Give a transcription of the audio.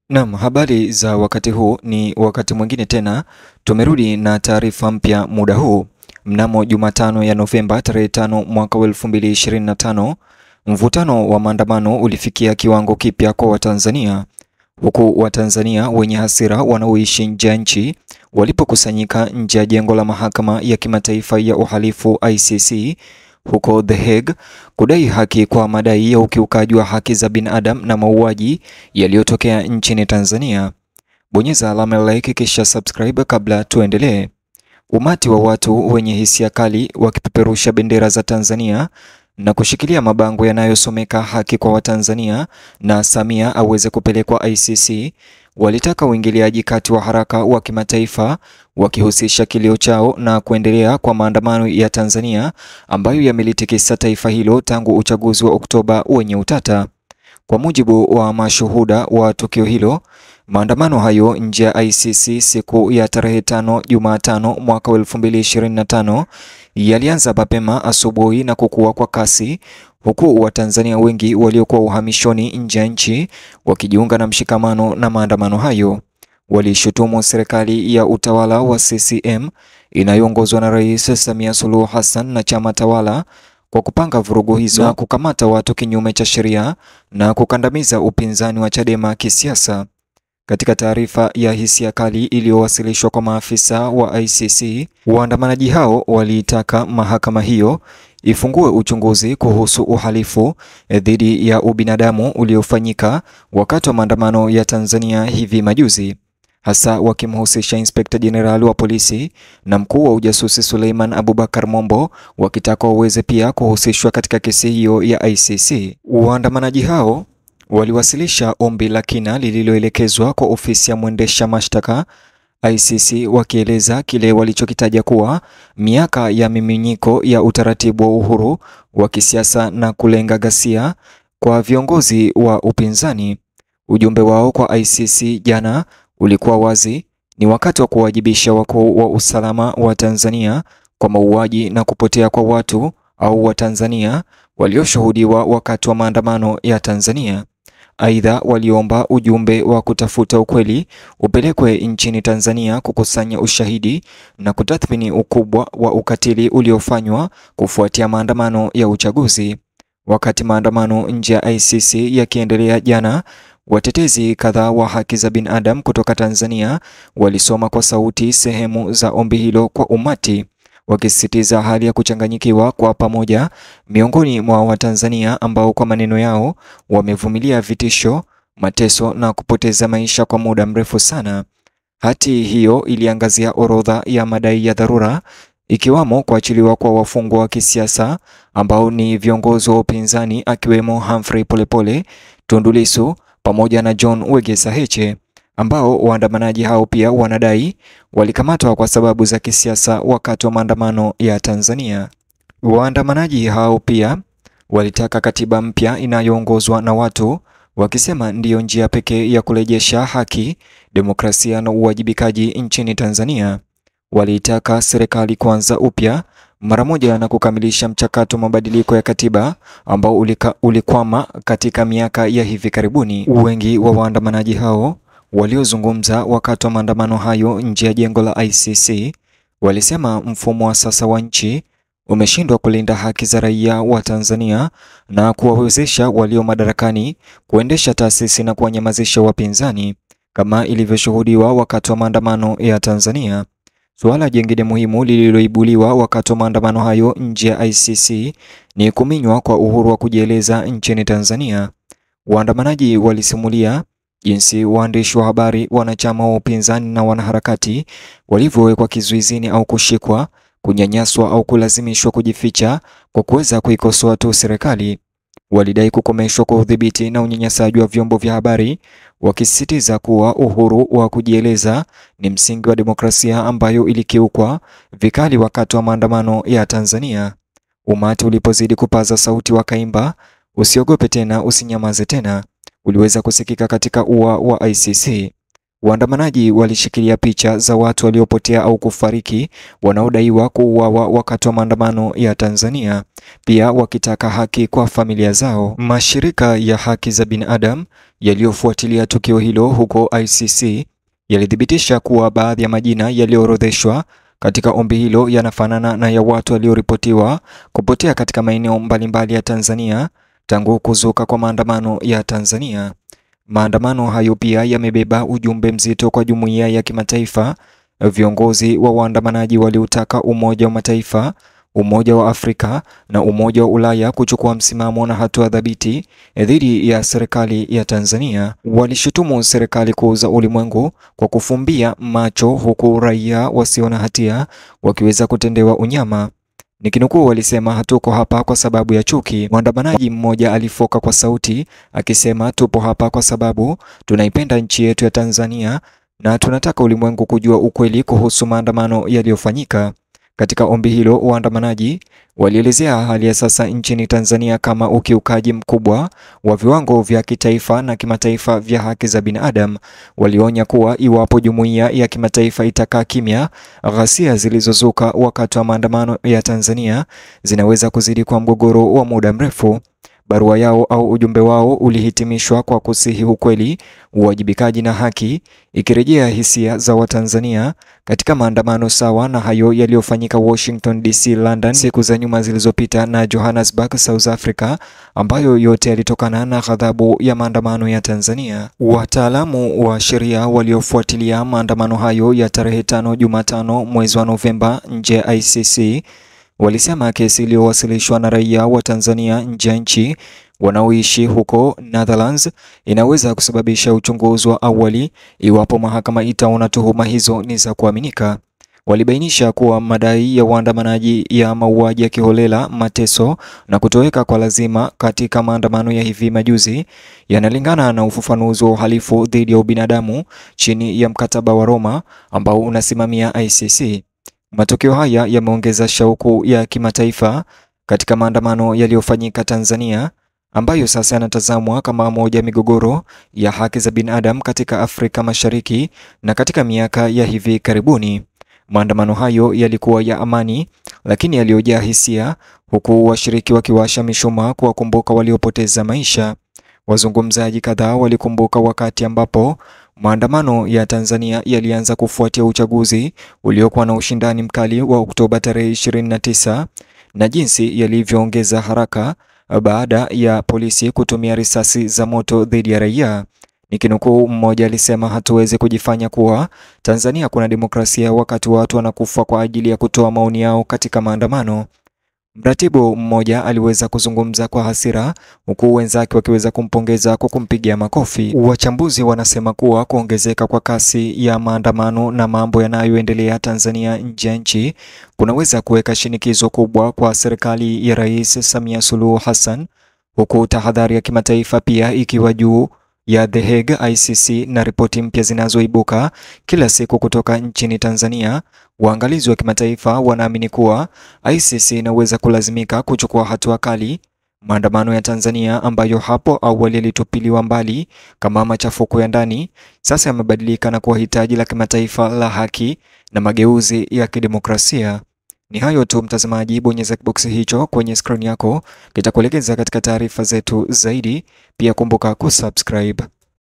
Naam, habari za wakati huu. Ni wakati mwingine tena tumerudi na taarifa mpya muda huu. Mnamo Jumatano ya Novemba tarehe 5 mwaka wa 2025, mvutano wa maandamano ulifikia kiwango kipya kwa Watanzania, huku Watanzania wenye hasira wanaoishi nje ya nchi walipokusanyika nje ya jengo la Mahakama ya Kimataifa ya Uhalifu ICC huko The Hague kudai haki kwa madai ya ukiukaji wa haki za binadamu na mauaji yaliyotokea nchini Tanzania. Bonyeza alama like kisha subscribe kabla tuendelee. Umati wa watu wenye hisia kali wakipeperusha bendera za Tanzania na kushikilia mabango yanayosomeka haki kwa Watanzania na Samia aweze kupelekwa ICC walitaka uingiliaji kati wa haraka wa kimataifa, wakihusisha kilio chao na kuendelea kwa maandamano ya Tanzania ambayo yamelitikisa taifa hilo tangu uchaguzi wa Oktoba wenye utata. Kwa mujibu wa mashuhuda wa tukio hilo, maandamano hayo nje ya ICC siku ya tarehe 5 Jumatano mwaka 2025 yalianza mapema asubuhi na kukua kwa kasi, huku Watanzania wengi waliokuwa uhamishoni nje ya nchi wakijiunga na mshikamano na maandamano hayo. Walishutumu serikali ya utawala wa CCM inayoongozwa na Rais Samia Suluhu Hassan na chama tawala kwa kupanga vurugu hizo na kukamata watu kinyume cha sheria na kukandamiza upinzani wa Chadema kisiasa. Katika taarifa ya hisia kali iliyowasilishwa kwa maafisa wa ICC, waandamanaji hao waliitaka mahakama hiyo ifungue uchunguzi kuhusu uhalifu dhidi ya ubinadamu uliofanyika wakati wa maandamano ya Tanzania hivi majuzi, hasa wakimhusisha Inspekta Jenerali wa polisi na mkuu wa ujasusi Suleiman Abubakar Mombo, wakitaka waweze pia kuhusishwa katika kesi hiyo ya ICC. Waandamanaji hao waliwasilisha ombi la kina lililoelekezwa kwa ofisi ya mwendesha mashtaka ICC, wakieleza kile walichokitaja kuwa miaka ya miminyiko ya utaratibu wa uhuru wa kisiasa na kulenga ghasia kwa viongozi wa upinzani. Ujumbe wao kwa ICC jana ulikuwa wazi: ni wakati wa kuwajibisha wakuu wa usalama wa Tanzania kwa mauaji na kupotea kwa watu au Watanzania walioshuhudiwa wakati wa maandamano ya Tanzania. Aidha, waliomba ujumbe wa kutafuta ukweli upelekwe nchini Tanzania kukusanya ushahidi na kutathmini ukubwa wa ukatili uliofanywa kufuatia maandamano ya uchaguzi. Wakati maandamano nje ya ICC yakiendelea jana, watetezi kadhaa wa haki za binadamu kutoka Tanzania walisoma kwa sauti sehemu za ombi hilo kwa umati, wakisisitiza hali ya kuchanganyikiwa kwa pamoja miongoni mwa Watanzania ambao kwa maneno yao wamevumilia vitisho, mateso na kupoteza maisha kwa muda mrefu sana. Hati hiyo iliangazia orodha ya madai ya dharura, ikiwamo kuachiliwa kwa wafungwa wa kisiasa ambao ni viongozi wa upinzani akiwemo Humphrey Polepole, Tundu Lissu pamoja na John Wegesa Heche, ambao waandamanaji hao pia wanadai walikamatwa kwa sababu za kisiasa wakati wa maandamano ya Tanzania. Waandamanaji hao pia walitaka katiba mpya inayoongozwa na watu, wakisema ndiyo njia pekee ya kurejesha haki, demokrasia na uwajibikaji nchini Tanzania. Walitaka serikali kuanza upya mara moja na kukamilisha mchakato mabadiliko ya katiba ambao ulikwama katika miaka ya hivi karibuni. Wengi wa waandamanaji hao waliozungumza wakati wa maandamano hayo nje ya jengo la ICC walisema mfumo wa sasa wa nchi umeshindwa kulinda haki za raia wa Tanzania na kuwawezesha walio madarakani kuendesha taasisi na kuwanyamazisha wapinzani kama ilivyoshuhudiwa wakati wa maandamano ya Tanzania. Suala jingine muhimu lililoibuliwa wakati wa maandamano hayo nje ya ICC ni kuminywa kwa uhuru wa kujieleza nchini Tanzania. Waandamanaji walisimulia jinsi waandishi wa habari, wanachama wa upinzani na wanaharakati walivyowekwa kizuizini au kushikwa, kunyanyaswa au kulazimishwa kujificha kwa kuweza kuikosoa tu serikali. Walidai kukomeshwa kwa udhibiti na unyanyasaji wa vyombo vya habari, wakisisitiza kuwa uhuru wa kujieleza ni msingi wa demokrasia ambayo ilikiukwa vikali wakati wa maandamano ya Tanzania. Umati ulipozidi kupaza sauti wakaimba, usiogope tena, usinyamaze tena, uliweza kusikika katika ua wa ICC. Waandamanaji walishikilia picha za watu waliopotea au kufariki wanaodaiwa kuuawa wakati wa maandamano ya Tanzania, pia wakitaka haki kwa familia zao. Mashirika ya haki za binadamu yaliyofuatilia tukio hilo huko ICC yalithibitisha kuwa baadhi ya majina yaliyoorodheshwa katika ombi hilo yanafanana na ya watu walioripotiwa kupotea katika maeneo mbalimbali ya Tanzania tangu kuzuka kwa maandamano ya Tanzania. Maandamano hayo pia yamebeba ujumbe mzito kwa jumuiya ya kimataifa. Viongozi wa waandamanaji waliutaka Umoja wa Mataifa, Umoja wa Afrika na Umoja wa Ulaya kuchukua msimamo na hatua thabiti dhidi ya serikali ya Tanzania. Walishutumu serikali kuuza ulimwengu kwa kufumbia macho, huku raia wasio na hatia wakiweza kutendewa unyama. Nikinukuu, walisema hatuko hapa kwa sababu ya chuki. Mwandamanaji mmoja alifoka kwa sauti akisema, tupo hapa kwa sababu tunaipenda nchi yetu ya Tanzania na tunataka ulimwengu kujua ukweli kuhusu maandamano yaliyofanyika. Katika ombi hilo, waandamanaji walielezea hali ya sasa nchini Tanzania kama ukiukaji mkubwa wa viwango vya kitaifa na kimataifa vya haki za binadamu. Walionya kuwa iwapo jumuiya ya kimataifa itakaa kimya, ghasia zilizozuka wakati wa maandamano ya Tanzania zinaweza kuzidi kwa mgogoro wa muda mrefu. Barua yao au ujumbe wao ulihitimishwa kwa kusihi ukweli, uwajibikaji na haki, ikirejea hisia za Watanzania katika maandamano sawa na hayo yaliyofanyika Washington DC, London siku za nyuma zilizopita na Johannesburg, South Africa, ambayo yote yalitokana na ghadhabu ya maandamano ya Tanzania. Wataalamu wa sheria waliofuatilia maandamano hayo ya tarehe 5 Jumatano mwezi wa Novemba nje ya ICC walisema kesi iliyowasilishwa na raia wa Tanzania nje ya nchi wanaoishi huko Netherlands inaweza kusababisha uchunguzi wa awali iwapo mahakama itaona tuhuma hizo ni za kuaminika. Walibainisha kuwa madai ya waandamanaji ya mauaji ya kiholela, mateso na kutoweka kwa lazima katika maandamano ya hivi majuzi yanalingana na ufafanuzi wa uhalifu dhidi ya ubinadamu chini ya mkataba wa Roma ambao unasimamia ICC. Matokeo haya yameongeza shauku ya kimataifa katika maandamano yaliyofanyika Tanzania, ambayo sasa yanatazamwa kama moja ya migogoro ya haki za binadamu katika Afrika Mashariki na katika miaka ya hivi karibuni. Maandamano hayo yalikuwa ya amani lakini yaliyojaa hisia, huku washiriki wakiwasha mishumaa kuwakumbuka waliopoteza maisha. Wazungumzaji kadhaa walikumbuka wakati ambapo maandamano ya Tanzania yalianza kufuatia uchaguzi uliokuwa na ushindani mkali wa Oktoba tarehe 29 na jinsi yalivyoongeza haraka baada ya polisi kutumia risasi za moto dhidi ya raia. Nikinukuu, mmoja alisema, hatuwezi kujifanya kuwa Tanzania kuna demokrasia wakati watu wanakufa kwa ajili ya kutoa maoni yao katika maandamano. Mratibu mmoja aliweza kuzungumza kwa hasira huku wenzake wakiweza kumpongeza kwa kumpigia makofi. Wachambuzi wanasema kuwa kuongezeka kwa kasi ya maandamano na mambo yanayoendelea Tanzania nje ya nchi kunaweza kuweka shinikizo kubwa kwa serikali ya Rais Samia Suluhu Hassan, huku tahadhari ya kimataifa pia ikiwa juu ya The Hague, ICC na ripoti mpya zinazoibuka kila siku kutoka nchini Tanzania. Waangalizi wa kimataifa wanaamini kuwa ICC inaweza kulazimika kuchukua hatua kali. Maandamano ya Tanzania ambayo hapo awali yalitupiliwa mbali kama machafuko ya ndani sasa yamebadilika na kuwa hitaji la kimataifa la haki na mageuzi ya kidemokrasia. Ni hayo tu mtazamaji, bonyeza kiboksi hicho kwenye screen yako kitakuelekeza katika taarifa zetu zaidi. Pia kumbuka kusubscribe.